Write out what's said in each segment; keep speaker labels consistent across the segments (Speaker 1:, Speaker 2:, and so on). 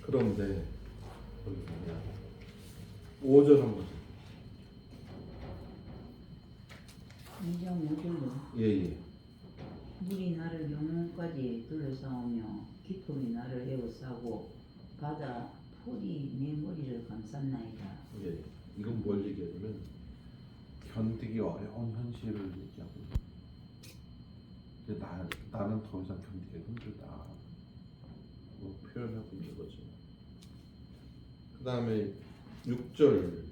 Speaker 1: 그런데 거기 보면 5절 한번 보세요.
Speaker 2: 2장 5절로
Speaker 1: 예예.
Speaker 2: 물이 나를 영혼까지 둘러싸오며 깊음이 나를 에워싸고 바다 풀이 내 머리를 감쌌나이다.
Speaker 1: 예. 이건 뭘 얘기하냐면 견디기 어려운 현실을 얘기하고 이제 나는 더 이상 견디기 힘들다. 뭐 표현하고 있는 거죠. 그 다음에 6절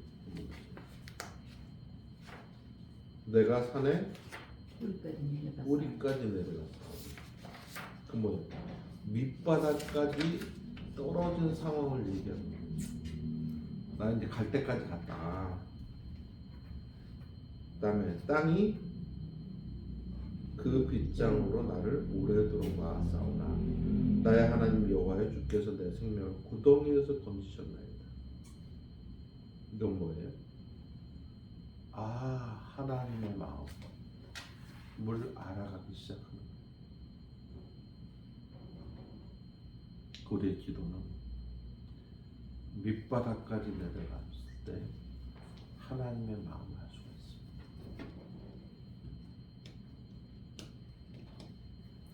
Speaker 1: 내가 산에 뿌리까지 내려갔어. 그 뭐 밑바닥까지 떨어진 상황을 얘기하는 거예요. 나 이제 갈 때까지 갔다. 그다음에 땅이 그 빗장으로 나를 오래도록 막았사오나 나의 하나님 여호와여 주께서 내 생명을 구덩이에서 건지셨나이다. 이건 뭐예요? 하나님의 마음을 알아가기 시작하는 거예요. 우리의 기도는 밑바닥까지 내려갔을 때 하나님의 마음을 알 수가 있습니다.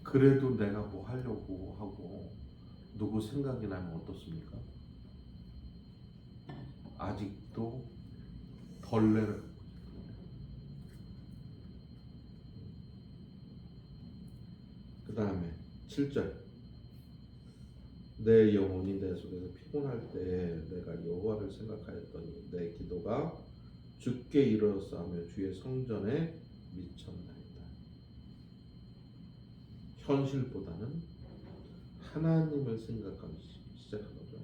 Speaker 1: 그래도 내가 뭐 하려고 하고 누구 생각이 나면 어떻습니까? 아직도 덜 내려가고 싶어요. 그 다음에 7절 내 영혼이 내 속에서 피곤할 때 내가 여호와를 생각하였더니 내 기도가 주께 이르렀사오며 주의 성전에 미쳤나이다. 현실보다는 하나님을 생각하기 시작한 거죠.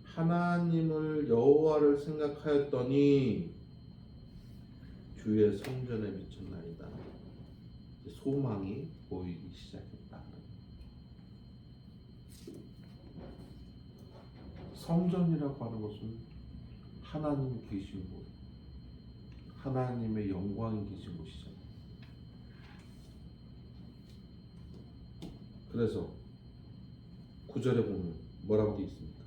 Speaker 1: 하나님을 여호와를 생각하였더니 주의 성전에 미쳤나이다. 소망이 보이기 시작했다. 성전이라고 하는 것은 하나님이 계신 곳, 하나님의 영광이 계신 곳이잖아요. 그래서 9절에 보면 뭐라고 되어 있습니까?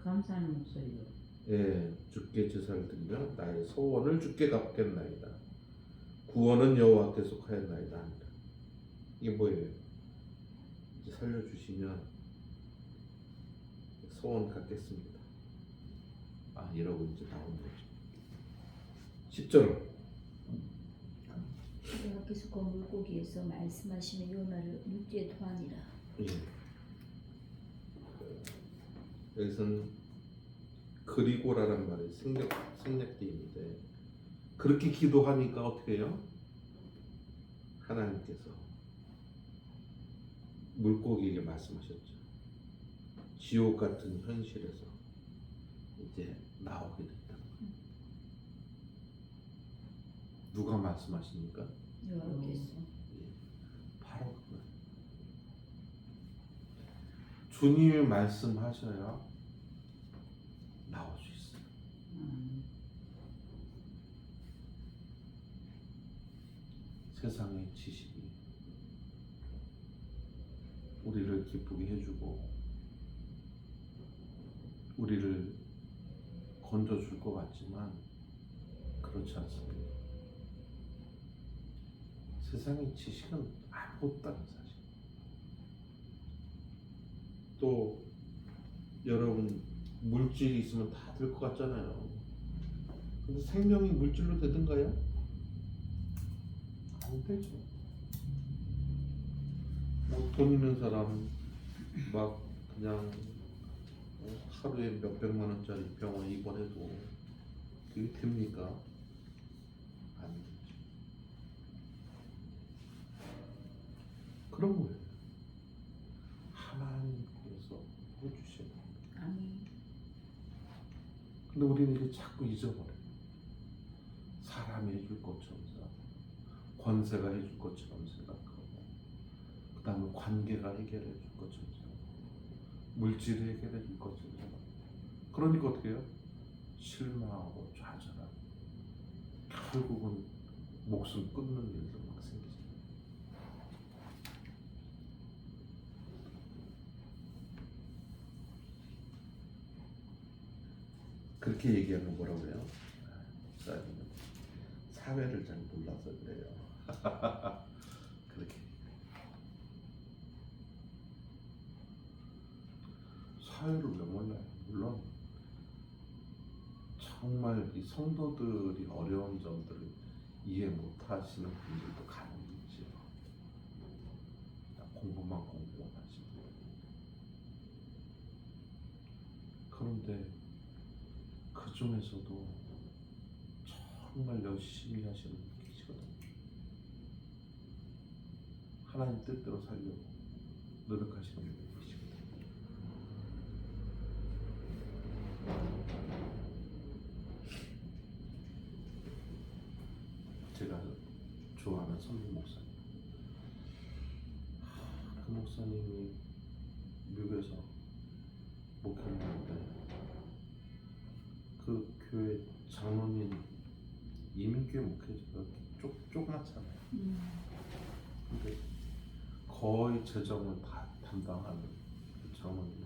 Speaker 2: 감사하는 목소리로
Speaker 1: 예, 주께 제사를 드리며 나의 소원을 주께 갚겠나이다. 구원은 여호와께 속하였나이다 하니라. 이게 뭐예요? 이제 살려주시면 소원 갖겠습니다. 이러고 이제 나오는 거죠. 10절
Speaker 3: 여호와께서 그 물고기에서 말씀하시며 요나를 육지에 토하니라.
Speaker 1: 예. 여기서는 그리고라는 말이 생략되는데 그렇게 기도하니까 어떻게 해요? 하나님께서 물고기에게 말씀하셨죠. 지옥 같은 현실에서 이제 나오게 됐다. 누가 말씀하십니까?
Speaker 3: 여호와께서.
Speaker 1: 바로 그거예요. 주님이 말씀하셔야 나올 수 있어요. 세상의 지식이 우리를 기쁘게 해주고 우리를 건져줄 것 같지만 그렇지 않습니다. 세상의 지식은 아무것도 아닌 사실. 또 여러분 물질이 있으면 다 될 것 같잖아요. 근데 생명이 물질로 되든가요? 안 되죠. 뭐 돈 있는 사람 막 그냥 하루에 몇백만 원짜리 병원에 입원해도 그게 됩니까? 안 되죠. 그런 거예요. 하나님께서 해주셔야 돼요.
Speaker 2: 아멘.
Speaker 1: 근데 우리는 이게 자꾸 잊어버려요. 사람이 해줄 것처럼 생각하고 권세가 해줄 것처럼 생각하고 그 다음에 관계가 해결해 줄 것처럼 생각하고 물질이 해결해 줄 것처럼 생각하고 그러니까 어떻게 해요? 실망하고 좌절하고 결국은 목숨 끊는 일도 막 생기죠. 그렇게 얘기하면 뭐라고 그래요? 목사님은 사회를 잘 몰라서 그래요. 그렇게 사회를 왜 몰라요? 물론 정말 이 성도들이 어려운 점들을 이해 못하시는 분들도 간혹 있죠. 공부만 하시고. 그런데 그 중에서도 정말 열심히 하시는 분이 계시거든요. 하나님 뜻대로 살려고 노력하시는 분이 계시거든요. 제가 좋아하는 선배 목사님, 그 목사님이 미국에서 목회를 하는데 그 교회 장로님 이민교회 목회자가 조그맣잖아요. 근데 거의 재정을 다 담당하는 그 장로님,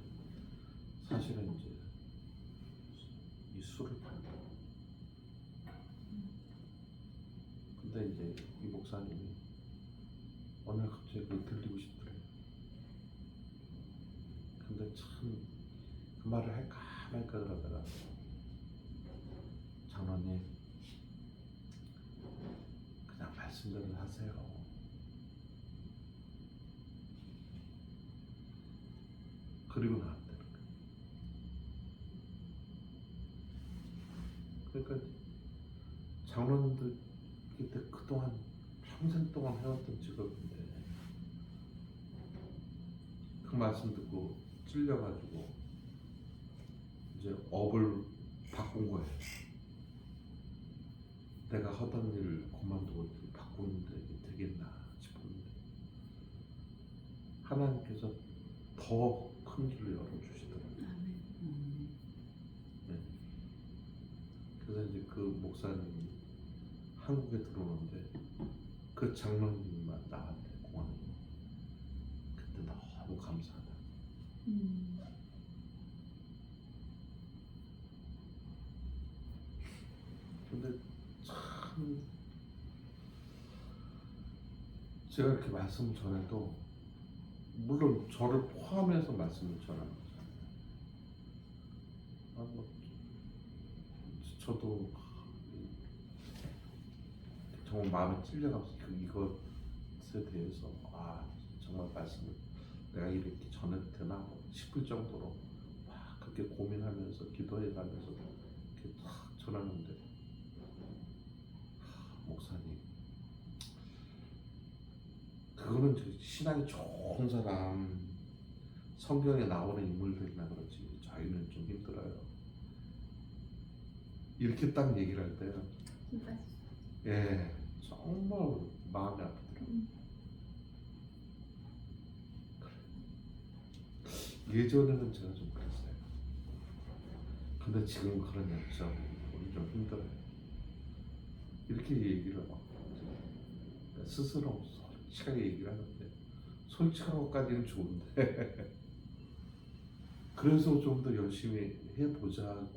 Speaker 1: 사실은 이제 이 술을 판다. 근데 이제 이 목사님이 어느 날 갑자기 그걸 들리고 싶더래요. 근데 참 그 말을 할까 말까 그러다가, 장로님 그냥 말씀대로 하세요. 그리고 나왔다는 거예요. 그러니까 장로님들 그때 그동안 평생 동안 해왔던 직업인데 그 말씀 듣고 찔려가지고 이제 업을 바꾼 거예요. 내가 하던 일을 그만두고 이렇게 바꾸는데 이게 되겠나 싶었는데 하나님께서 더 큰 길을 열어주시더라고요. 네. 그래서 이제 그 목사님이 한국에 들어오는데 그 장로님만 나한테 공항에 그때 너무 감사하다. 근데 참 제가 이렇게 말씀을 전해도 물론 저를 포함해서 말씀을 전하는 거잖아요. 저도 정말 마음에 찔려가면서 이것에 대해서 정말 말씀을 내가 이렇게 전해도 되나 싶을 정도로 막 그렇게 고민하면서 기도해가면서 이렇게 탁 전하는데, 목사님 그거는 저 신앙이 좋은 사람, 성경에 나오는 인물들이나 그렇지 저희는 좀 힘들어요. 이렇게 딱 얘기를 할 때 예, 정말 마음이 아프더라고요. 예전에는 제가 좀 그랬어요. 근데 지금 그런 역정 우리 좀 힘들어요. 이렇게 얘기를 막 스스로 솔직하게 얘기를 하는데, 솔직한 것까지는 좋은데 그래서 좀 더 열심히 해보자고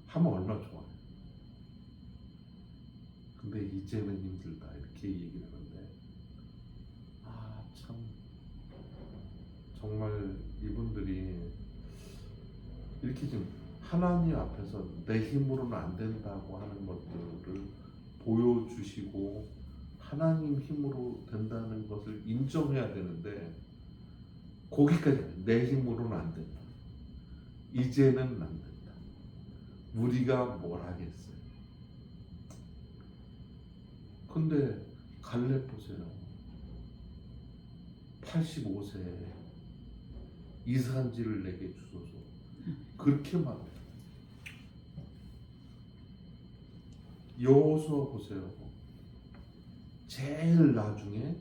Speaker 1: 하면 얼마나 좋아요. 근데 이제는 힘들다 이렇게 얘기를 하는데, 참 정말 이분들이 이렇게 좀 하나님 앞에서 내 힘으로는 안 된다고 하는 것들을 보여주시고 하나님 힘으로 된다는 것을 인정해야 되는데, 거기까지 내 힘으로는 안 된다, 이제는 안 된다, 우리가 뭘 하겠어요. 근데 갈렙 보세요. 85세에 이산지를 내게 주소서 그렇게 말해요. 여호수아 보세요. 제일 나중에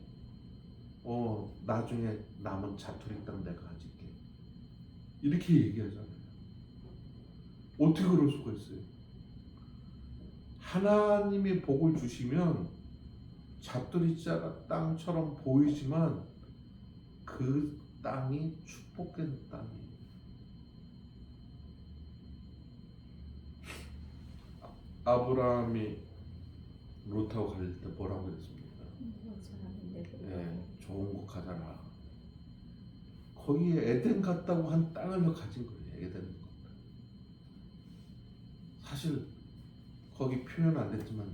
Speaker 1: 나중에 남은 자투리 땅 내가 가질게 이렇게 얘기하잖아요. 어떻게 그럴 수가 있어요? 하나님이 복을 주시면 자투리 땅처럼 보이지만 그 땅이 축복된 땅이에요. 아브라함이 롯하고 갈 때 뭐라고 그랬습니까? 예, 좋은 곳 가자라. 거기에 에덴 같다고 한 땅을 가진 거예요. 에덴. 사실 거기 표현 안 됐지만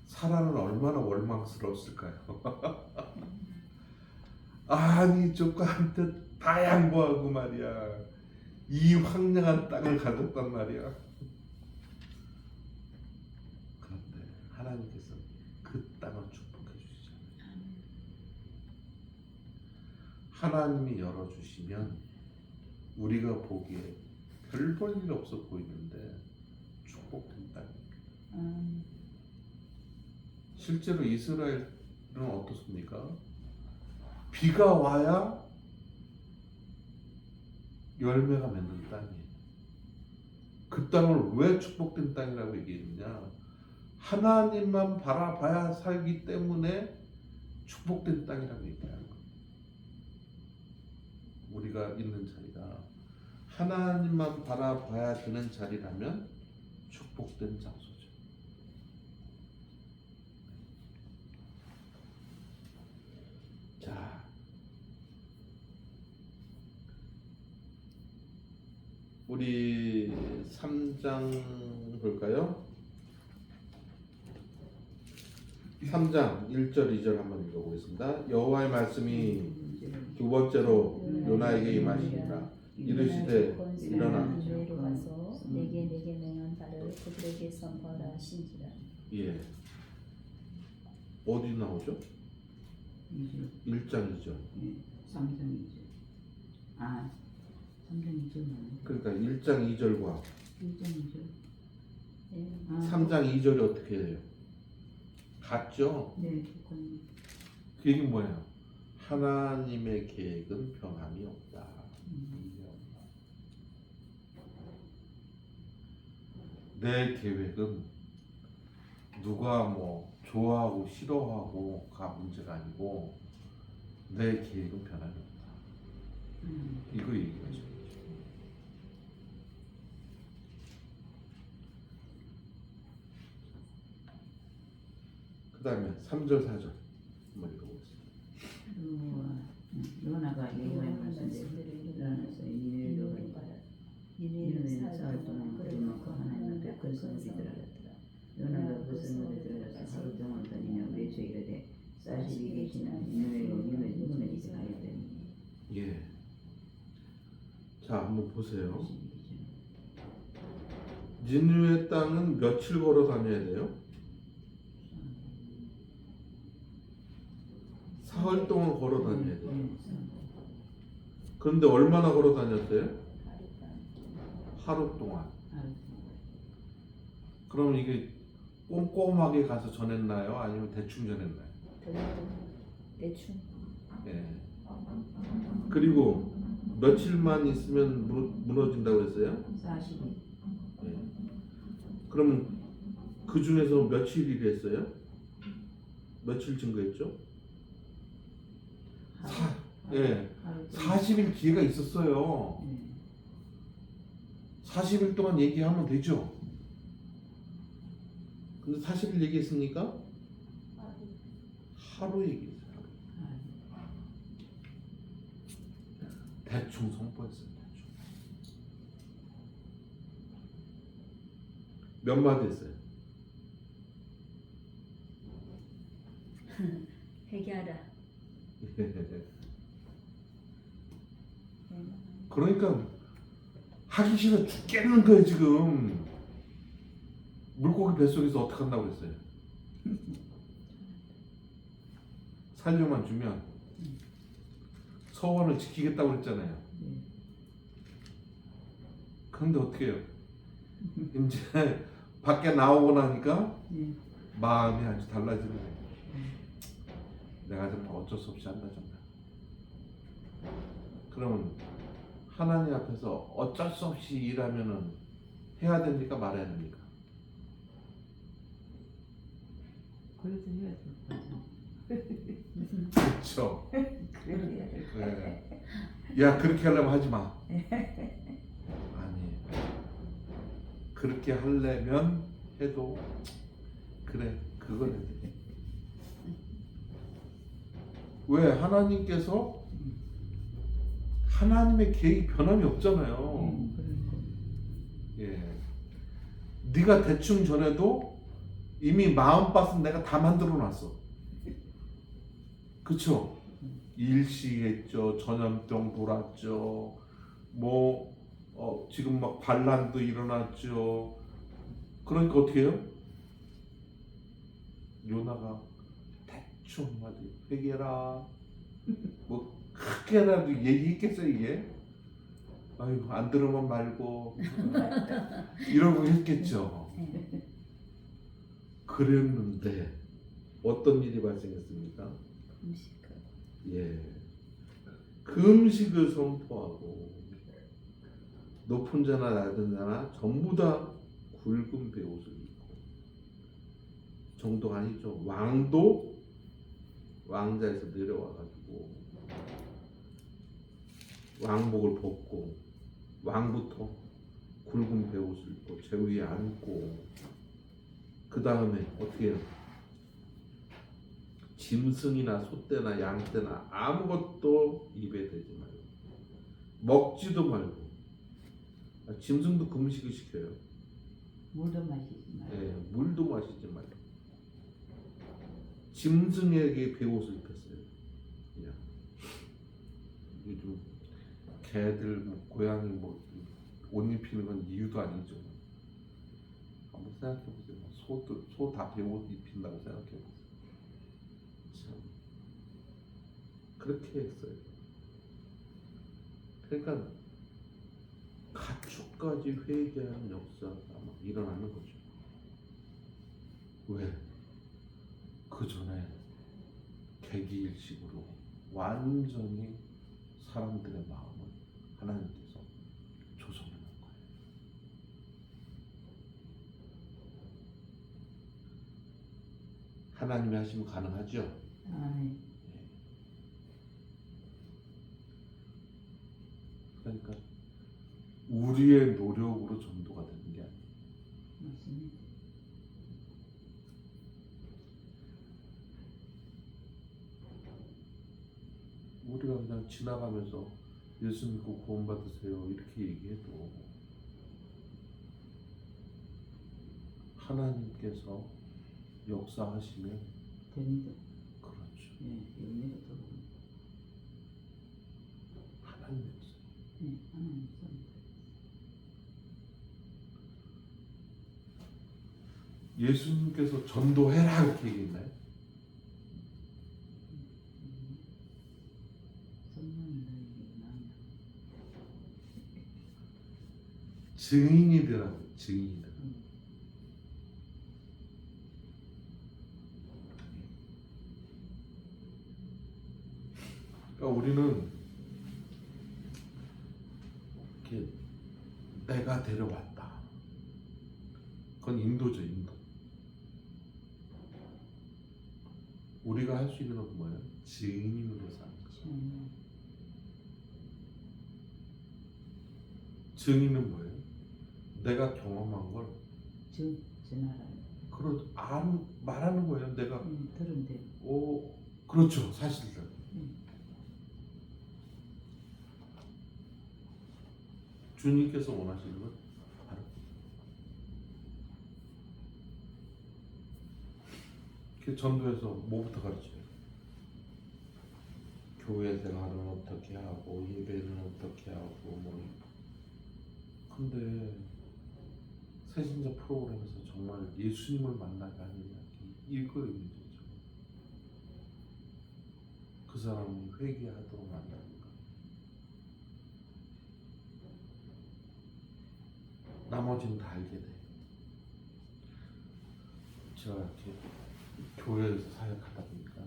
Speaker 1: 사라는 얼마나 원망스러웠을까요? 아니 조카한테 다 양보하고 말이야. 이 황량한 땅을 가졌단 말이야. 그런데 하나님께서 그 땅을 축복해 주시잖아요. 하나님이 열어주시면 우리가 보기에 별 볼 일 없어 보이는데 축복된 땅입니다. 실제로 이스라엘은 어떻습니까? 비가 와야 열매가 맺는 땅이에요. 그 땅을 왜 축복된 땅이라고 얘기했느냐? 하나님만 바라봐야 살기 때문에 축복된 땅이라고 얘기하는 거예요. 우리가 있는 자리가 하나님만 바라봐야 되는 자리라면 축복된 장소죠. 자, 우리 3장 볼까요? 3장 1절 2절 한번 읽어보겠습니다. 여호와의 말씀이 두 번째로 요나에게 임하시니라. 이르시되 일어나.
Speaker 3: 니느웨로 가서 내게 명한 바를 그들에게 선포하라 하신지라.
Speaker 1: 예. 어디 나오죠?
Speaker 2: 2절.
Speaker 1: 1장 2절.
Speaker 2: 예. 3장 2절. 아, 3장 2절 나오네.
Speaker 1: 그러니까 1장 2절과
Speaker 2: 1장 2절.
Speaker 3: 네.
Speaker 2: 아,
Speaker 1: 3장 2절이 어떻게 해요? 같죠?
Speaker 2: 네, 똑같네.
Speaker 1: 그 얘기는 뭐예요? 하나님의 계획은 변함이 없다. 내 계획은 누가 뭐 좋아하고 싫어하고가 문제가 아니고 내 계획은 변함이 없다. 이거 얘기하죠. 그 다음에 3절 4절 한번 읽어보겠습니다.
Speaker 2: 요나가 여호와의 말씀대로 일어나서 니느웨로 가니라. 니느웨는 사흘 동안 그들만큼 하나님 앞에 큰 소리를 들었더라. 요나가 그 소리를 들어서 하루 동안 다니며 외쳐 이르되 40일이 지난 니느웨로 니느웨지 하였더니.
Speaker 1: 예. 자, 한번 보세요.
Speaker 2: 40일이 지난.
Speaker 1: 니느웨 땅은 며칠 걸어 다녀야 돼요? 사흘 동안 걸어 다녀야 돼요.
Speaker 2: 네,
Speaker 1: 그런데 얼마나 걸어 다녔어요? 하루 동안. 그럼 이게 꼼꼼하게 가서 전했나요? 아니면 대충 전했나요?
Speaker 3: 대충.
Speaker 1: 예. 그리고 며칠만 있으면 무너진다고 했어요?
Speaker 2: 40일.
Speaker 1: 예. 그럼 그 중에서 며칠이 됐어요? 며칠 증거했죠? 예. 40일 기회가 있었어요. 40일 동안 얘기하면 되죠. 근데 40일 얘기했습니까? 하루 얘기했어요. 하루. 대충 선포했어요. 대충. 몇 마디 했어요?
Speaker 3: 회개하라.
Speaker 1: 그러니까 하기 싫어 죽겠는 거예요 지금. 물고기 뱃속에서 어떻게 한다고 그랬어요? 살려만 주면 서원을 지키겠다고 그랬잖아요. 그런데 어떻게 해요? 이제 밖에 나오고 나니까 마음이 아주 달라지는 거예요. 내가 정말 어쩔 수 없이 한다 정말. 그러면 하나님 앞에서 어쩔 수 없이 일하면은 해야 됩니까 말아야 됩니까?
Speaker 2: 그래도 해야 될 것 같아.
Speaker 1: 그렇죠.
Speaker 2: 그래도 해야 될 것 같아.
Speaker 1: 네. 야 그렇게 하려면 하지 마. 아니 그렇게 하려면 해도 그래 그거는 왜 하나님께서 하나님의 계획이 변함이 없잖아요.
Speaker 2: 그러니까.
Speaker 1: 예, 네가 대충 전에도 이미 마음밭은 내가 다 만들어놨어. 그쵸? 일시했죠. 전염병 돌았죠. 뭐 지금 막 반란도 일어났죠. 그러니까 어떻게 해요? 요나가 대충 한마디 회개라 뭐 크게라도 얘기했겠어요 이게? 아유 안 들으면 말고 이러고 했겠죠. 그랬는데 어떤 일이 발생했습니까?
Speaker 3: 금식하고
Speaker 1: 예, 금식을 선포하고 높은 자나 낮은 자나 전부 다 굵은 베옷을 입고 정도가 아니죠. 왕도 왕자에서 내려와가지고 왕복을 벗고 왕부터 굵은 베옷을 입고 제 위에 앉고 그 다음에 어떻게 해요? 짐승이나 소떼나 양떼나 아무것도 입에 대지 말고 먹지도 말고 짐승도 금식을 시켜요.
Speaker 2: 물도 마시지 말고.
Speaker 1: 예, 물도 마시지 말고 짐승에게 베옷을 입혔어요. 그냥 요즘 개들 뭐 고양이 뭐 옷 입히는 건 이유도 아니죠. 한번 생각해 보세요. 소 다 베옷 입힌다고 생각해 보세요. 참 그렇게 했어요. 그러니까 가축까지 회개하는 역사가 막 일어나는 거죠. 왜? 그 전에 개기일식으로 완전히 사람들의 마음을 하나님께서 조성해 놓은 거예요. 하나님이 하시면 가능하죠?
Speaker 2: 아멘.
Speaker 1: 그러니까 우리의 노력으로 전도가 되는 게 아니에요.
Speaker 2: 맞습니다.
Speaker 1: 우리가 그냥 지나가면서 예수 믿고 구원받으세요 이렇게 얘기해도 하나님께서 역사하시면
Speaker 2: 됩니다.
Speaker 1: 그렇죠.
Speaker 2: 예, 됩니다.
Speaker 1: 하나님 역사.
Speaker 2: 예, 하나님 섭니다.
Speaker 1: 예수님께서 전도해라 이렇게 얘기했나요?
Speaker 2: 성령이 너희에게 나온다.
Speaker 1: 증인이 되라고 증인. 그러니까 우리는 이렇게 내가 데려왔다. 그건 인도죠, 인도. 우리가 할 수 있는 건 뭐예요? 증인으로 사는 거죠. 증인은 뭐예요? 내가 경험한 걸
Speaker 2: 전하라.
Speaker 1: 말하는 거예요. 내가
Speaker 2: 들은 대로.
Speaker 1: 그렇죠, 사실은. 주님께서 원하시는 건 바로 그 전도에서 뭐부터 가르쳐요? 교회 생활은 어떻게 하고 예배는 어떻게 하고 뭐. 근데 새신자 프로그램에서 정말 예수님을 만나게 하느냐 이거의 문제죠. 그 사람이 회개하도록 만나는 거. 나머지는 다 알게 돼. 제가 이렇게 교회에서 사역하다 보니까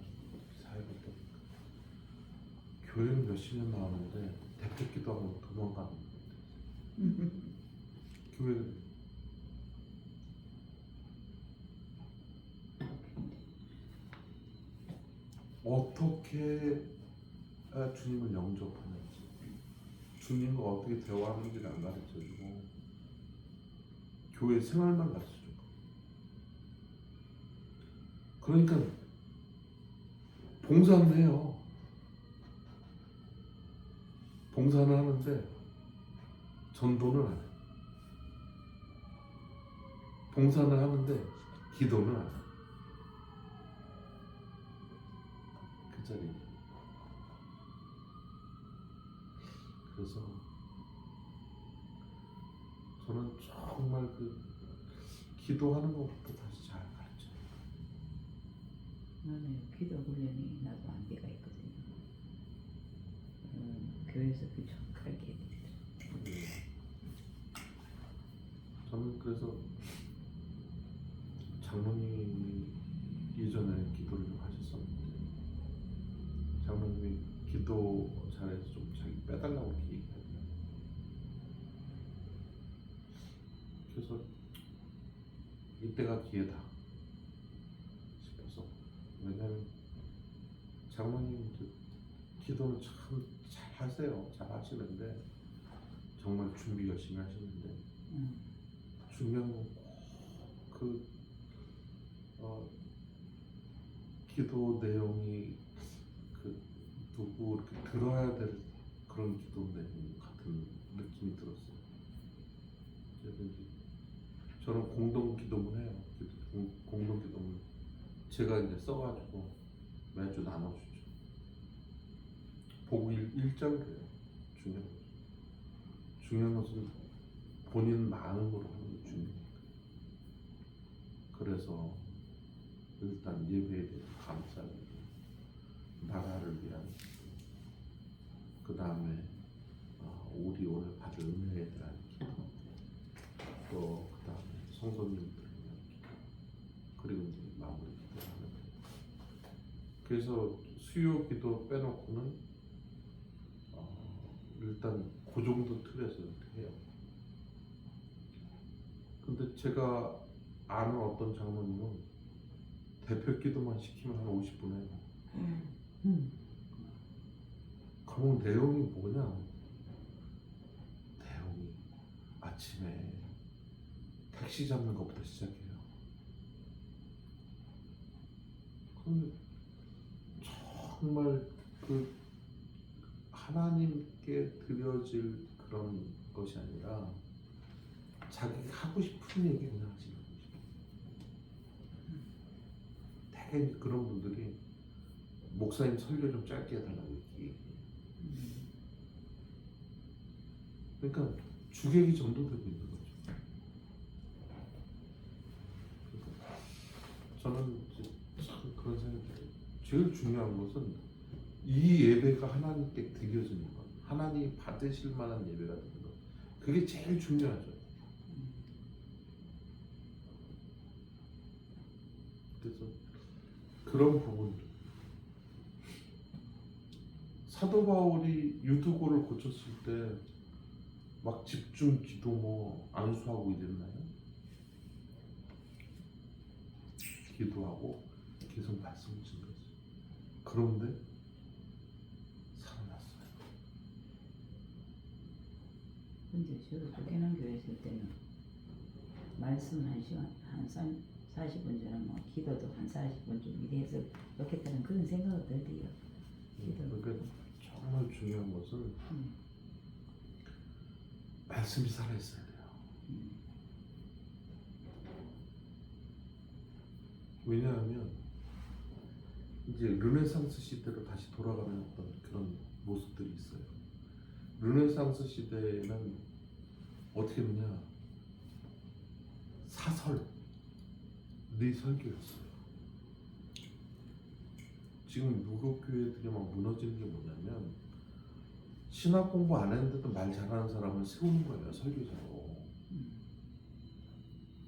Speaker 1: 교회는 몇십 년 나왔는데 대표기도 하고 도망가는 거예요. 교회 어떻게 주님을 영접하는지, 주님과 어떻게 대화하는지를 안 가르쳐주고 교회 생활만 가르쳐주고 그러니까 봉사는 해요. 봉사는 하는데 전도는 안 해요. 봉사는 하는데 기도는 안 해요. 그 자리. 그래서 저는 정말 그 기도하는 것부터 다시 잘 가르쳐요.
Speaker 2: 맞아요. 기도 훈련이 나도 안개가 있거든요. 교회에서 부족하게
Speaker 1: 저는 그래서 장로님이 예전에 기도를 좀 하셨었는데 장로님이 기도 잘해서 좀 자기 빼달라고 이렇게 얘기하더라고요. 그래서 이때가 기회다 싶어서. 왜냐면 장로님 기도는 참 잘하세요. 잘하시는데 정말 준비 열심히 하시는데 중요한 건그 기도 내용이 그 누구 이렇게 들어야 될 그런 기도 내용 같은 느낌이 들었어요. 그래서 이제 저는 공동 기도문 해요. 공동 기도문 제가 이제 써가지고 매주 나눠주죠. 보고 1장이에요. 중요한 것은 본인 마음으로 하는 게 중요해요. 그래서 일단 예배에 대해서 감사하고 나라를 위한 그 다음에 우리 오늘 받을 은혜에 대한 기도, 또 그 다음에 성도님들을 위한 기도, 그리고 이제 마무리 기도하는 거예요. 그래서 수요 기도 빼놓고는 일단 그 정도 틀에서 이렇게 해요. 근데 제가 아는 어떤 장로님은 대표 기도만 시키면 한 50분 해요. 그럼 내용이 뭐냐? 내용이 아침에 택시 잡는 것부터 시작해요. 그럼 정말 그 하나님께 드려질 그런 것이 아니라 자기가 하고 싶은 얘기 그냥 하시는 거죠. 되게 그런 분들이 목사님 설교 좀 짧게 해달라고 이렇게 얘기해요. 그러니까 주객이 전도되고 있는 거죠. 그러니까 저는 참 그런 생각이 들어요. 제일 중요한 것은 이 예배가 하나님께 드려지는 것, 하나님이 받으실 만한 예배가 되는 것, 그게 제일 중요하죠. 그래서 그런 부분들, 사도 바울이 유두고를 고쳤을 때 막 집중 기도 뭐 안수하고 이랬나요? 기도하고 계속 말씀을 증거했어요. 그런데 살아났어요.
Speaker 2: 근데 저도 쫓겨난 교회 있을 때는 말씀 1시간 한 40분 전에 뭐 기도도 한 40분 좀 이래 해서 좋겠다는 그런 생각을 들대요.
Speaker 1: 그러니까 정말 중요한 것은 말씀이 살아있어야 돼요. 왜냐하면 이제 르네상스 시대로 다시 돌아가는 어떤 그런 모습들이 있어요. 르네상스 시대에는 어떻게 했느냐, 사설이 설교였어요. 지금 유럽 교회들이 막 무너지는 게 뭐냐면 신학 공부 안 했는데도 말 잘하는 사람을 세우는 거예요, 설교자로.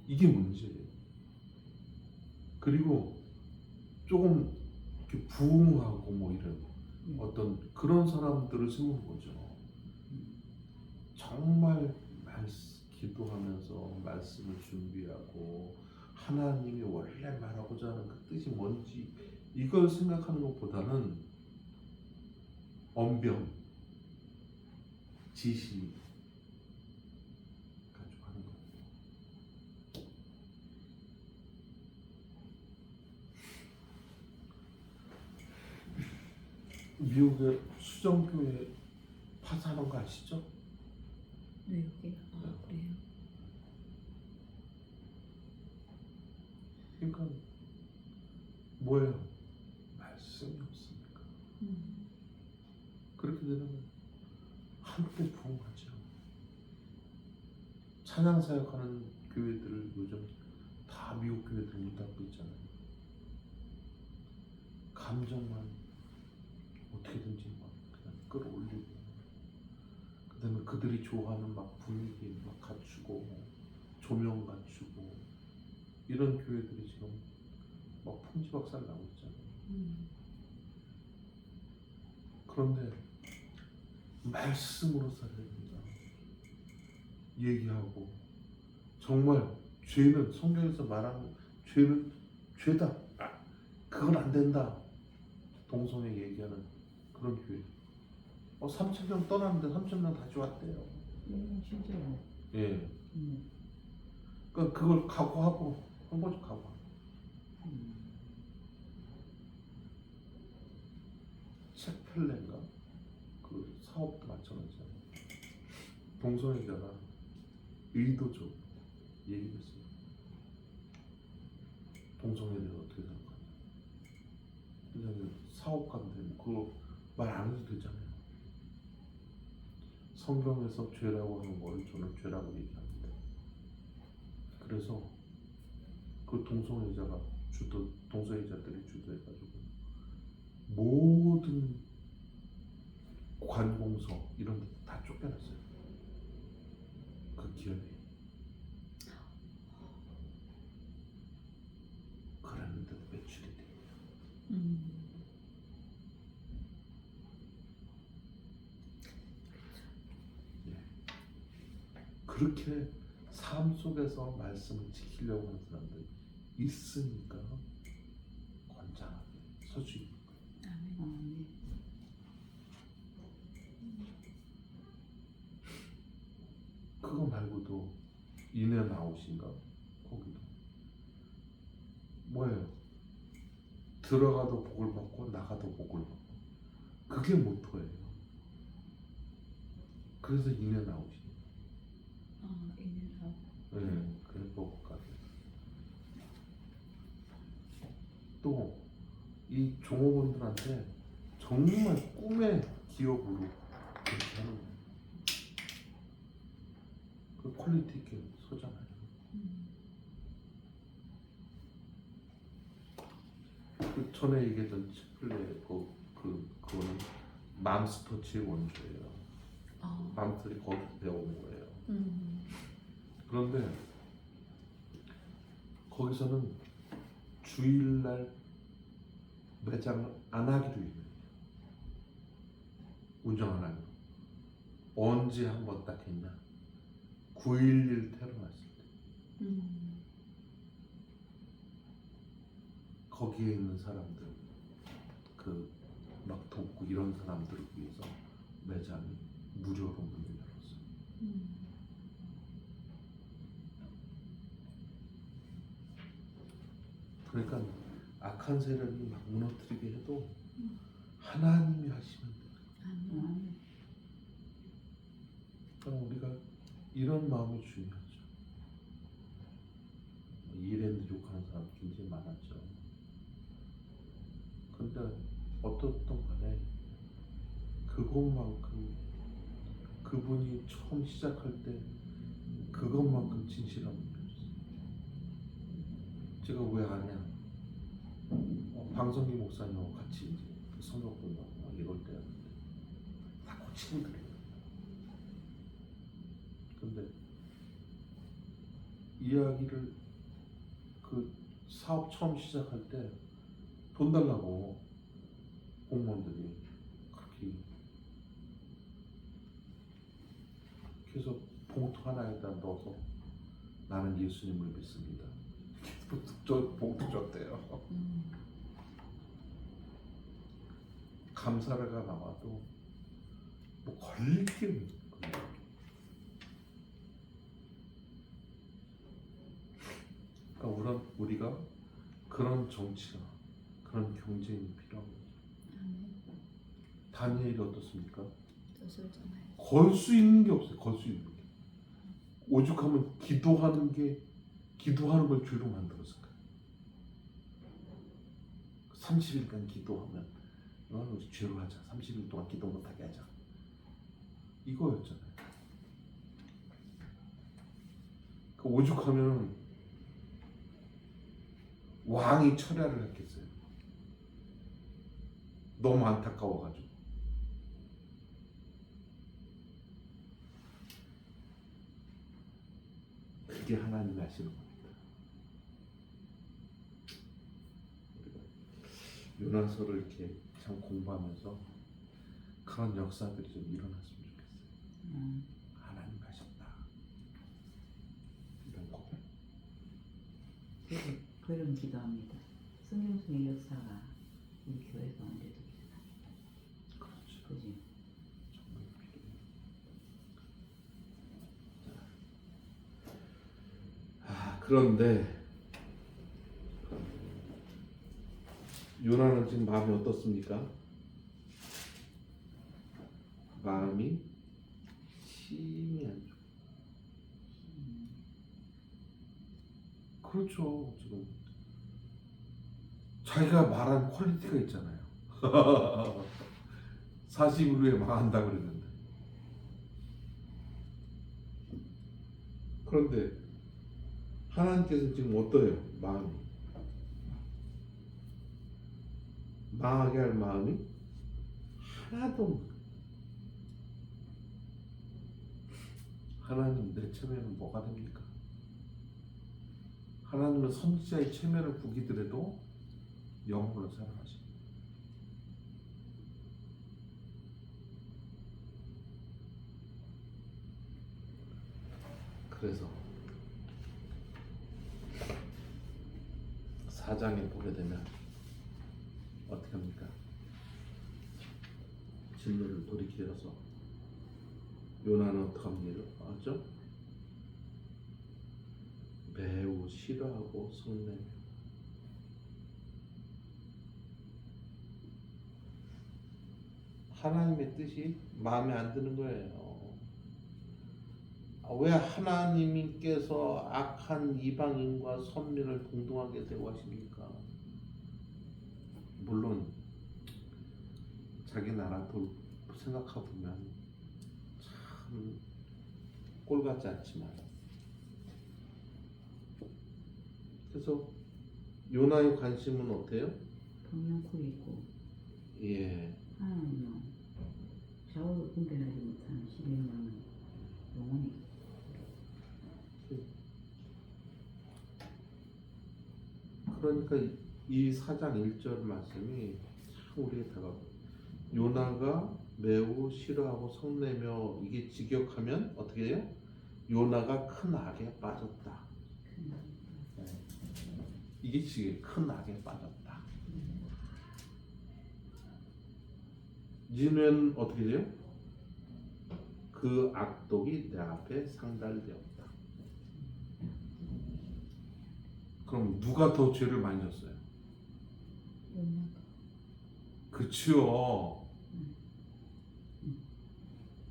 Speaker 1: 이게 문제예요. 그리고 조금 이렇게 부흥하고 뭐 이런 어떤 그런 사람들을 세우는 거죠. 정말 기도하면서 말씀을 준비하고 하나님이 원래 말하고자 하는 그 뜻이 뭔지 이걸 생각하는 것보다는 언변, 지시 가지고 하는 거예요. 미국의 수정교회 파산한 거 아시죠?
Speaker 3: 뉴욕이요? 아, 그래요?
Speaker 1: 그러니까 뭐예요? 말씀이 없으니까. 그렇게 되면 한때 부흥하죠. 찬양 사역하는 교회들을 요즘 다 미국 교회들 문 닫고 있잖아요. 감정만 어떻게든지 막 그냥 끌어올리고, 그다음에 그들이 좋아하는 막 분위기 막 갖추고 조명 갖추고 이런 교회들이 지금 막 풍지박살 나고 있잖아요. 그런데 말씀으로 살아야 됩니다. 얘기하고 정말 죄는 성경에서 말하는 죄는 죄다. 그건 안 된다. 동성애 얘기하는 그런 교회. 3,000명 떠났는데 3,000명 다시 왔대요.
Speaker 2: 진짜요.
Speaker 1: 예. 그러니까 그걸 각오하고 한 번씩 각오. 책펠레인가 그 사업도 마찬가지잖아요. 동성애자가 의도적으로 얘기했어요. 동성애에 대해서 어떻게 생각하냐. 그냥 사업가인데 그거 말 안 해도 되잖아요. 성경에서 죄라고 하는 걸 저는 죄라고 얘기합니다. 그래서 그 동성애자들이 주도해가지고 모든 관공서 이런 데 다 쫓겨났어요. 그 기업에. 그랬는데도 매출이 돼요. 예. 그렇게 삶 속에서 말씀을 지키려고 하는 사람들 있으니까 권장하게 서주 있는 거예요. 그거 말고도 인앤 아웃인가 거기도 뭐예요? 들어가도 복을 받고 나가도 복을 받고 그게 모토예요. 그래서 인앤 아웃이에요. 네, 그래서 복까지. 또 이 종업원들한테 정말 꿈의 기업으로 그렇게 하는 거예요. 그 퀄리티 있게 소장하는. 그 전에 얘기했던 치플레 그거는 맘스터치의 원조예요. 맘스터치 거기서 배워온 거예요. 그런데 거기서는 주일날 매장을 안 하기로 해요. 운영 안 하기로. 언제 한 번 딱 했냐? 9.11 테러 났을 때. 거기에 있는 사람들 그 막 돕고 이런 사람들을 위해서 매장이 무료로 문을 열었어요. 그러니까 악한 세력이 막 무너뜨리게 해도 하나님이 하시면 돼요. 그러니까 우리가 이런 마음이 중요하죠. 이랜드 욕하는 사람 굉장히 많았죠. 근데 어떻든 간에 그것만큼 그분이 처음 시작할 때 그것만큼 진실한 분이 없어요. 제가 왜 아냐? 방성기 목사님하고 같이 이제 성경 공부하고 막 이럴 때였는데 다 친구들이에요. 근데 이야기를 그 사업 처음 시작할 때 돈 달라고 공무원들이 그렇게 그래서 봉투 하나에다 넣어서 나는 예수님을 믿습니다. 저 봉투 줬대요. 감사라가 나와도 뭐 걸릴 게 없는 거예요. 그러니까 우리가 그런 정치가 그런 경쟁이 필요한 거죠. 다니엘이 어떻습니까?
Speaker 3: 뜻을 정하여
Speaker 1: 걸 수 있는 게 없어요. 걸 수 있는 게. 오죽하면 기도하는 걸 죄로 만들었을까? 30일간 기도하면 우리 죄로 하자. 30일 동안 기도 못하게 하자. 이거였잖아요. 그 오죽하면 왕이 철야를 했겠어요. 너무 안타까워가지고. 그게 하나님이 하시는 겁니다. 우리가 요나서를 이렇게 참 공부하면서 그런 역사들이 좀 일어났으면 좋겠어요. 하나님 하셨다. 이런 고백.
Speaker 2: 그런 기도합니다. 성경 속의 역사가 우리 교회 가운데도 일어나.
Speaker 1: 그렇죠.
Speaker 2: 그지?
Speaker 1: 정말 필요해요. 그런데 요나는 지금 마음이 어떻습니까? 마음이 심히 안 좋아. 그렇죠. 지금 자기가 말한 퀄리티가 있잖아요. 40일 후에 망한다 그랬는데. 그런데 하나님께서 지금 어떠해요? 마음이 망하게 할 마음이 하나도 없는. 하나님 내 체면은 뭐가 됩니까? 하나님은 선지자의 체면을 부기더라도 영으로 사랑하십니다. 그래서 4장에 보게 되면 어떻게 합니까? 진노를 돌이켜서 요나는 어떻게 하죠? 매우 싫어하고 성내며 하나님의 뜻이 마음에 안 드는 거예요. 왜 하나님께서 악한 이방인과 선민을 동등하게 대우하십니까? 물론 자기 나라도 생각해 보면 참 꼴 같지 않지만, 그래서 요나의 관심은 어때요?
Speaker 2: 동양코 있고
Speaker 1: 예,
Speaker 2: 하나님은 좌우를 분별하지 못하는 11명은 영원히
Speaker 1: 그러니까 이 4장 1절 말씀이 참 우리에게 다가와요. 요나가 매우 싫어하고 성내며, 이게 직역하면 어떻게 해요? 요나가 큰 악에 빠졌다. 네. 이게 지금 큰 악에 빠졌다. 니는 어떻게 돼요? 그 악독이 내 앞에 상달되었다. 그럼 누가 더 죄를 많이 졌어요?
Speaker 3: 요나가
Speaker 1: 그치요.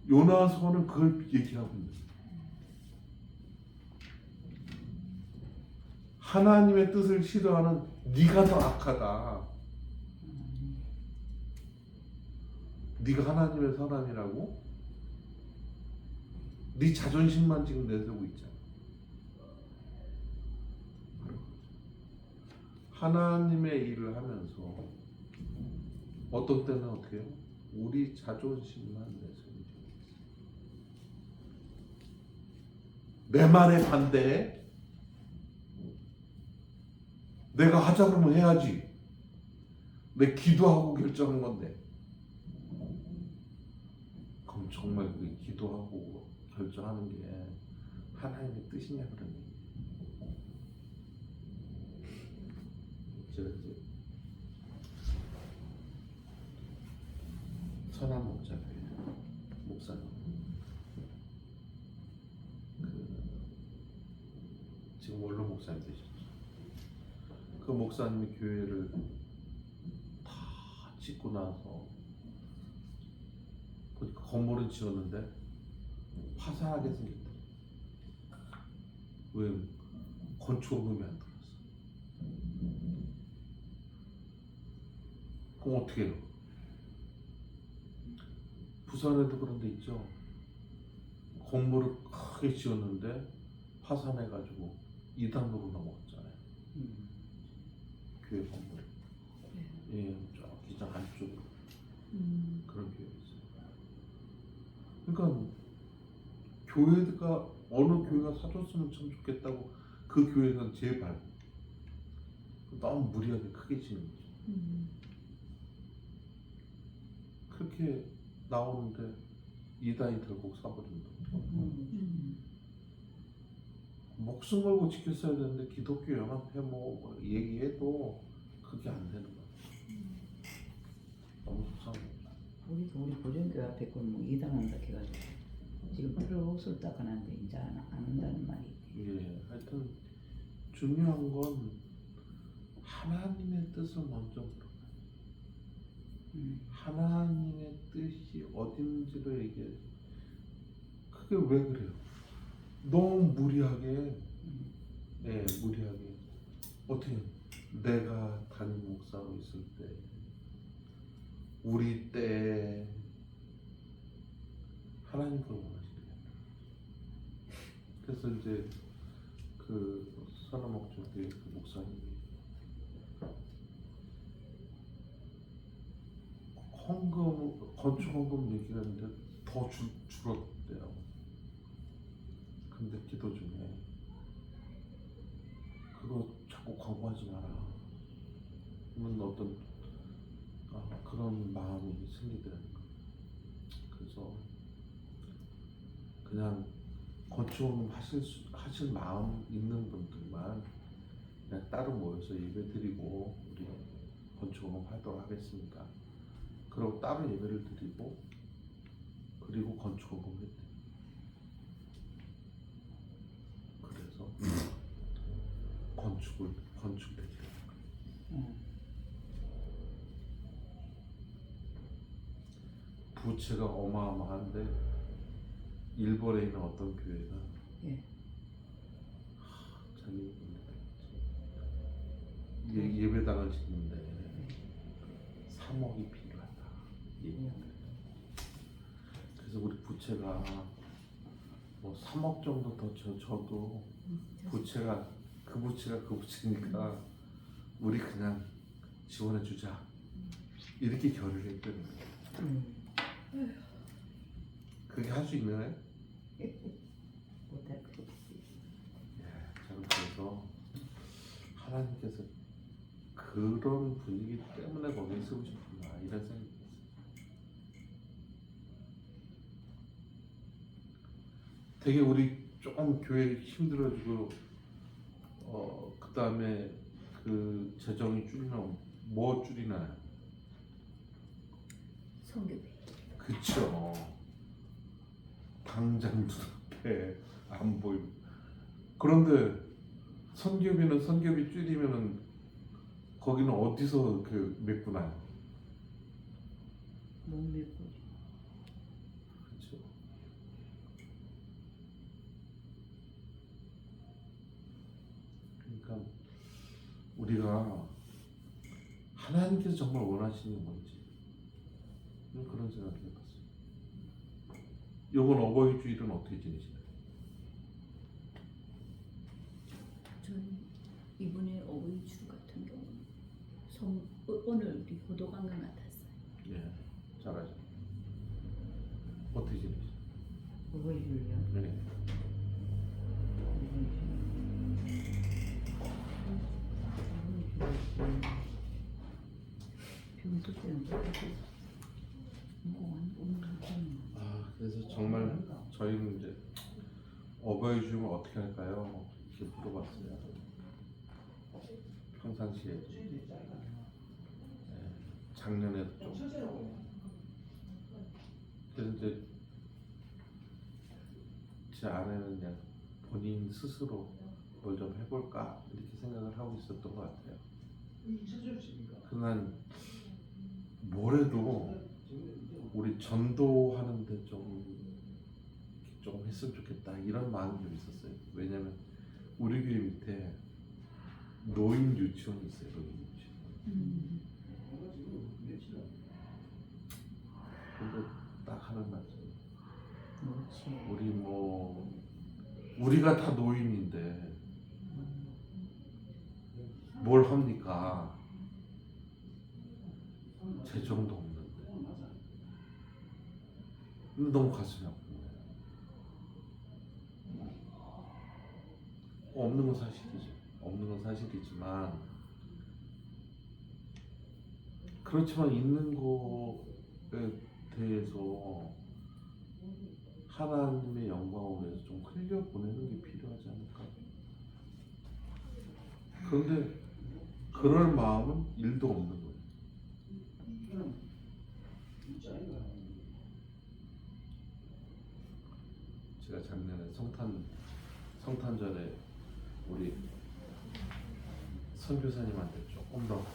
Speaker 1: 요나서는 그걸 얘기하고 있는 거예요. 하나님의 뜻을 싫어하는 네가 더 악하다. 네가 하나님의 사람이라고? 네 자존심만 지금 내세우고 있잖아. 하나님의 일을 하면서 어떤 때는 어떻게 해요? 우리 자존심만 내세우고 내 말에 반대해? 내가 하자 그러면 해야지. 내 기도하고 결정한 건데. 그럼 정말 그 기도하고 결정하는 게 하나님의 뜻이냐 그런 얘기예요. 제가 이제 선한 목사님 지금 원로 목사님 되셨죠. 그 목사님이 교회를 다 짓고 나서 건물은 지었는데 화사하게 생겼다. 왜? 건축원금이 안 들어왔어. 그럼 어떻게 해요? 부산에도 그런 데 있죠. 건물을 크게 지었는데 파산해가지고 2단으로 넘어갔잖아요. 교회 건물이. 예, 저기 저 안쪽으로 그런 교회가 있어요. 그러니까 교회가 어느 교회가 사줬으면 참 좋겠다고 그 교회는 제발 너무 무리하게 크게 지는 거죠. 그렇게 나오는데 2단이 결국 사버리는 거죠. 목숨 걸고 지켰어야 되는데 기독교 연합회 뭐 얘기해도 그게 안 되는 거야. 너무 속상해.
Speaker 2: 우리 보존교 앞에 뭐 이당한다 해가지고 지금 별로 옷을 닦아놨는데 이제 안 온다는 말이 있대.
Speaker 1: 예, 하여튼 중요한 건 하나님의 뜻을 먼저 물어봐요. 하나님의 뜻이 어딘지를 얘기해요. 그게 왜 그래요? 너무 무리하게, 예, 무리하게. 어떻게 내가 담임 목사로 있을 때, 우리 때 하나님 그걸 원하시대요. 그래서 이제 그 선화목적교회 그 목사님이 헌금, 건축 헌금 얘기가 있는데 더 줄었대요. 근데 기도 중에 그거 자꾸 광고하지 마라. 그러면 어떤 그런 마음이 생기더라는 거예요. 그래서 그냥 건축 하실 마음 있는 분들만 그냥 따로 모여서 예배드리고 우리 건축 하도록 하겠습니다. 그리고 따로 예배를 드리고 그리고 건축을 했대요. 그래서 건축되더라고요. 부채가 어마어마한데 일본에 있는 어떤 교회가
Speaker 2: 예.
Speaker 1: 자기 예배당을 짓는데 3억이 필요하다 얘기하는 거예요. 그래서 우리 부채가 뭐 3억 정도 더 저도 부채가 그 부채니까 우리 그냥 지원해 주자 이렇게 결의를 했거든요. 그게 할 수 있는 애?
Speaker 2: 못할 것 같아.
Speaker 1: 예, 저는 그래서 하나님께서 그런 분위기 때문에 거기에 세우셨구나 이런 생각이 들었어요. 되게 우리 조금 교회 힘들어지고 그 다음에 그 재정이 줄이면 뭐 줄이나요?
Speaker 3: 성교비.
Speaker 1: 그쵸. 당장 눈앞에 안 보이고. 그런데 선교비는 선교비 줄이면은 거기는 어디서 그 메꾸나요?
Speaker 2: 못 메꾸지.
Speaker 1: 그렇죠. 그러니까 우리가 하나님께서 정말 원하시는 게 뭔지 그런 생각을 해봤어요. 이번 어버이 주일은 어떻게 지내시나요?
Speaker 3: 저는 이번에 어버이 주 같은 경우는 오늘 우리 호도관광 같았어요.
Speaker 1: 예, 잘하죠. 어떻게 지내시나요?
Speaker 2: 어버이 줄이요?
Speaker 1: 네.
Speaker 2: 평소 때는
Speaker 1: 그래서 정말 저희는 이제 어버이 주면 어떻게 할까요? 이렇게 물어봤어요. 평상시에 작년에도 좀 그래서 이제 제 아내는 그냥 본인 스스로 뭘 좀 해볼까 이렇게 생각을 하고 있었던 것 같아요. 그난 뭘 해도 우리 전도하는데 조금 했으면 좋겠다 이런 마음이 좀 있었어요. 왜냐면 우리 교회 밑에 노인 유치원이 있어요. 노인 유치원. 근데 딱 하는 말씀.
Speaker 2: 그렇지.
Speaker 1: 우리가 다 노인인데 뭘 합니까? 재정도 없는데. 근데 너무 가슴이 아픈 거예요. 없는 건 사실이죠. 없는 건 사실이지만 그렇지만 있는 거에 대해서 하나님의 영광을 위해서 좀 흘려보내는 게 필요하지 않을까. 그런데 그럴 마음은 일도 없는 거예요. 제가 작년에 성탄절에 우리 선교사님한테 조금 더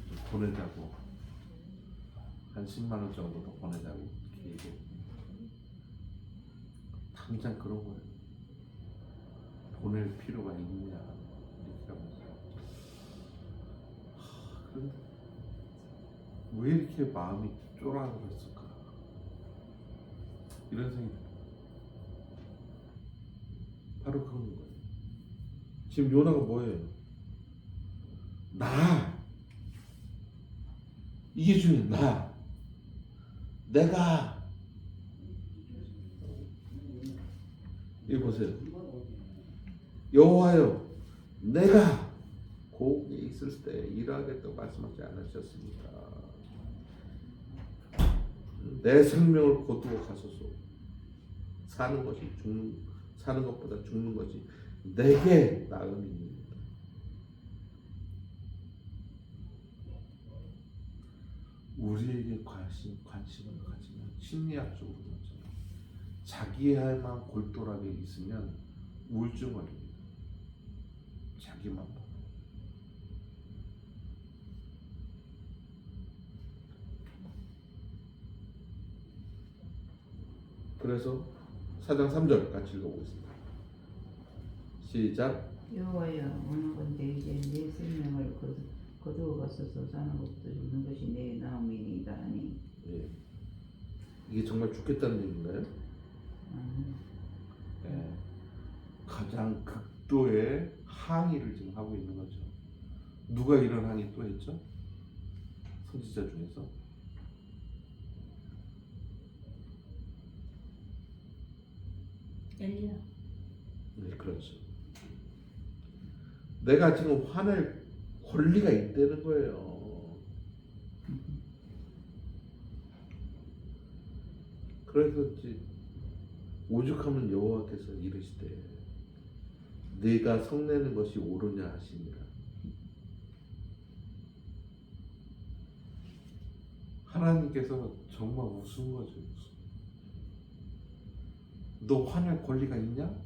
Speaker 1: 좀 보내자고 한 10만 원 정도 더 보내자고 이렇게 얘기했는데 당장 그런 거예요. 보낼 필요가 있느냐 이렇게 하면서 그런데 왜 이렇게 마음이 쫄아들었을까 이런 생각이 들어요. 바로 그런 거예요. 지금 요나가 뭐예요? 나 이게 중요해. 내가 이거 보세요. 여호와여 내가 고국에 있을 때 일하겠다고 말씀하지 않으셨습니까? 내 생명을 거두어 가소서. 사는 것보다 죽는 것이 내게 나음이니. 우리에게 관심을 가지면 심리학적으로 그렇잖아요. 자기에만 골똘하게 있으면 우울증 걸립니다. 자기만 봐. 그래서 4장 3절 같이 읽어보겠습니다. 시작.
Speaker 2: 여호와여 어느 건데 이제 내 생명을 거두어 가소서. 사는 것부터 죽는 것이 내 나음이니이다 하니.
Speaker 1: 예. 이게 정말 죽겠다는 얘기인가요? 예. 가장 극도의 항의를 지금 하고 있는 거죠. 누가 이런 항의 또 했죠? 선지자 중에서
Speaker 3: 엘리야.
Speaker 1: 네, 그렇죠. 내가 지금 화낼 권리가 있다는 거예요. 그래서 이제 오죽하면 여호와께서 이르시되 네가 성내는 것이 옳으냐 하시니라. 하나님께서 정말 우스운 거죠. 너 화낼 권리가 있냐?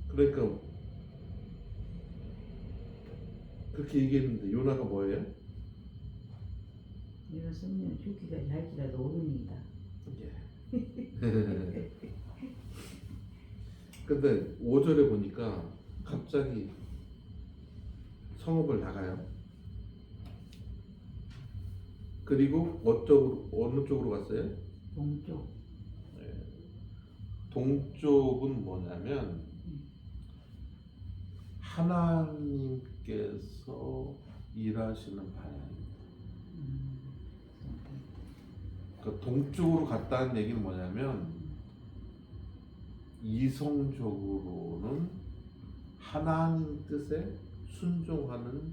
Speaker 1: 그러니까 그렇게 얘기했는데 요나가 뭐예요?
Speaker 2: 내가 성령 죽기가 할지라도 오르니이다.
Speaker 1: 근데 5절에 보니까 갑자기 성읍을 나가요. 그리고 어느 쪽으로 갔어요?
Speaker 2: 동쪽.
Speaker 1: 동쪽은 뭐냐면 하나님께서 일하시는 방향입니다. 그러니까 동쪽으로 갔다는 얘기는 뭐냐면 이성적으로는 하나님 뜻에 순종하는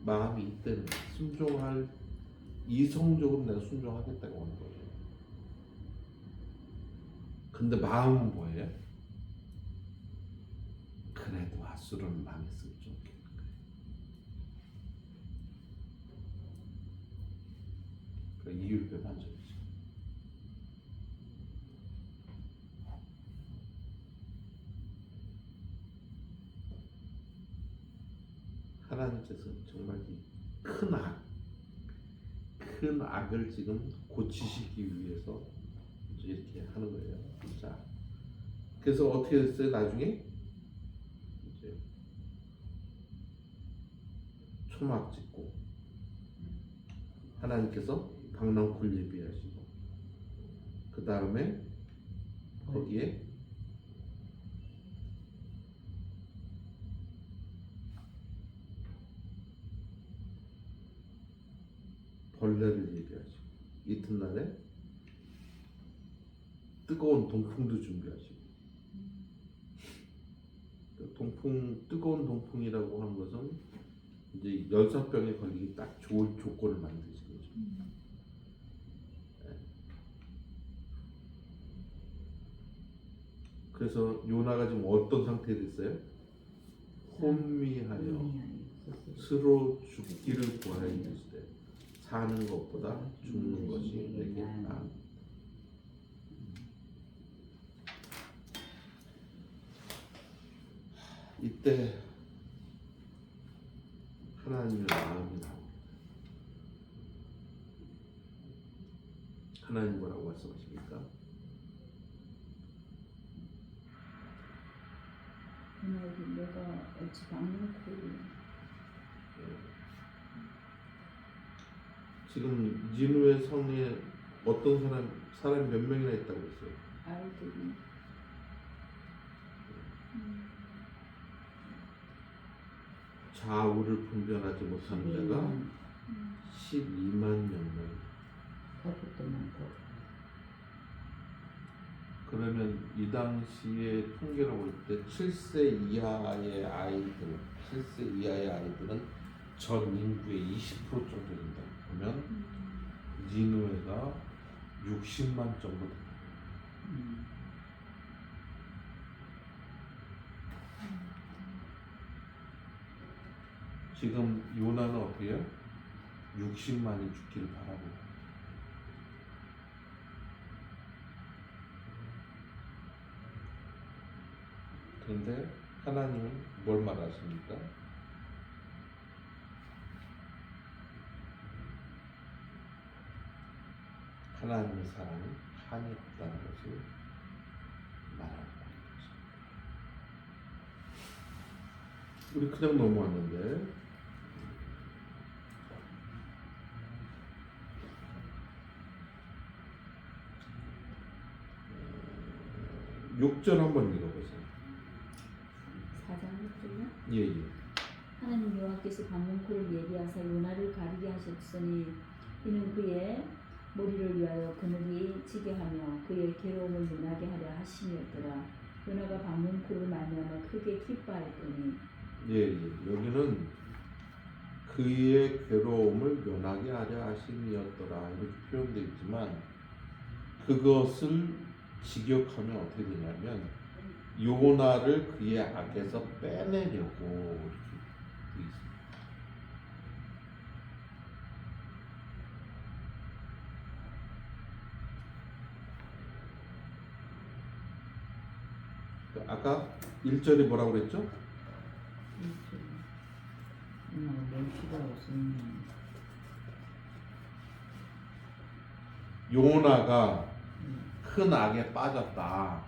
Speaker 1: 마음이 있다는 거예요. 이성적으로 내가 순종하겠다고 하는 거죠. 근데 마음은 뭐예요? 그래도 아수르는 망했으면 좋겠는 거예요. 그러니까 이율배반적이죠. 하나님께서 정말 큰 악을 지금 고치시기 위해서 이렇게 하는 거예요. 자, 그래서 어떻게 됐어요? 나중에 이제 초막 짓고 하나님께서 방랑쿨 예비하시고 그 다음에 거기에 벌레를 예비하시고 이튿날에 뜨거운 동풍도 준비하시고 뜨거운 동풍이라고 하는 것은 이제 열사병에 걸리기 딱 좋을 조건을 만드신 거죠. 네. 그래서 요나가 지금 어떤 상태에 됐어요? 혼미하여 스스로 죽기를 구하여 이르시되 사는 것보다 죽는 것이 내게 나아. 이때 하나님의 마음이 나옵니다. 하나님 뭐라고 말씀하십니까?
Speaker 3: 하나님 내가 어찌 방문쿨
Speaker 1: 지금 니누의 성에 어떤 사람이 몇 명이나 있다고 했어요?
Speaker 3: 아이들이
Speaker 1: 좌우를 분별하지 못하는 자가 12만 명.
Speaker 2: 가족도 많고.
Speaker 1: 그러면 이 당시에 통계를 볼 때 7세 이하의 아이들은 전 인구의 20% 정도 된다. 그러면 니누에가 60만 정도 된다. 지금 요나는 어떻게 해요? 60만이 죽기를 바라고 있어요. 그런데 하나님은 뭘 말하십니까? 하나님의 사랑은 한이 없다는 것을 말하고 있습니다. 우리 그냥 넘어왔는데 6절 한번 읽어보세요.
Speaker 3: 4장 6절요?
Speaker 1: 예.
Speaker 3: 하나님 여호와께서 방문쿨을 예비하사 요나를 가리게 하셨으니 이는 그의 머리를 위하여 그늘이 지게 하며 그의 괴로움을 면하게 하려 하심이었더라. 요나가 방문쿨을 말미암아 크게 기뻐하였더니
Speaker 1: 예. 여기는 그의 괴로움을 면하게 하려 하심이었더라 이렇게 표현되어 있지만 그것을 직역하면 어떻게 되냐면 요나를 그의 악에서 빼내려고 이렇게 되어 있습니다. 아까 1절에 뭐라고 그랬죠?
Speaker 2: 맹시라고 쓰면
Speaker 1: 요나가 큰 악에 빠졌다.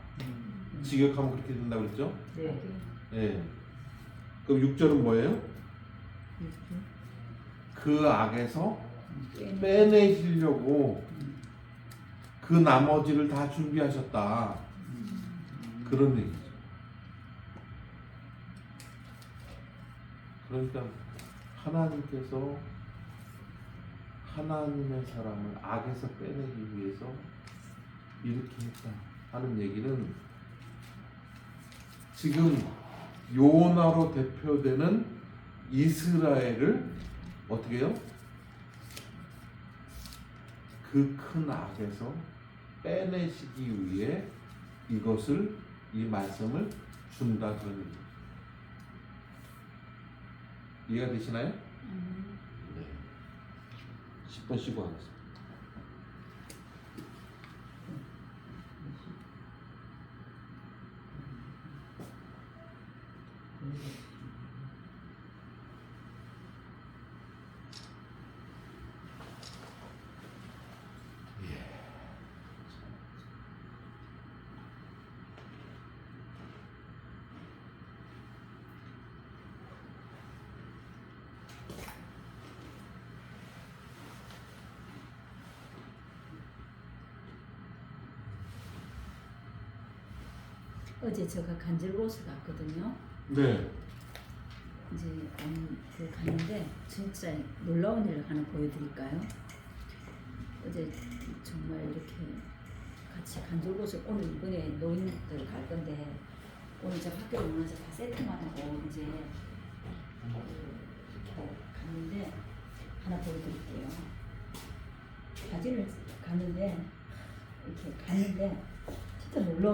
Speaker 1: 직역하면 그렇게 된다고 그랬죠?
Speaker 2: 네.
Speaker 1: 예. 그럼 6절은 뭐예요? 그 악에서 빼내시려고 그 나머지를 다 준비하셨다. 그런 얘기죠. 그러니까 하나님께서 하나님의 사람을 악에서 빼내기 위해서 이렇게 했다 하는 얘기는 지금 요나로 대표되는 이스라엘을 어떻게 해요? 그 큰 악에서 빼내시기 위해 이 말씀을 준다 그런 얘기죠. 이해가 되시나요? 네. 10번 쉬고 하겠습니다.
Speaker 3: 어제 제가 간절곶을 갔거든요.
Speaker 1: 네.
Speaker 3: 이제 그 갔는데 진짜 놀라운 일을 하나 보여드릴까요? 어제 정말 이렇게 같이 간절곶을 오늘 이번에 노인들 갈 건데 오늘 제가 학교에 오면서 다 세팅만 하고 이제 이렇게 갔는데 하나 보여드릴게요. 사진을 갔는데 이렇게 갔는데 진짜 놀라운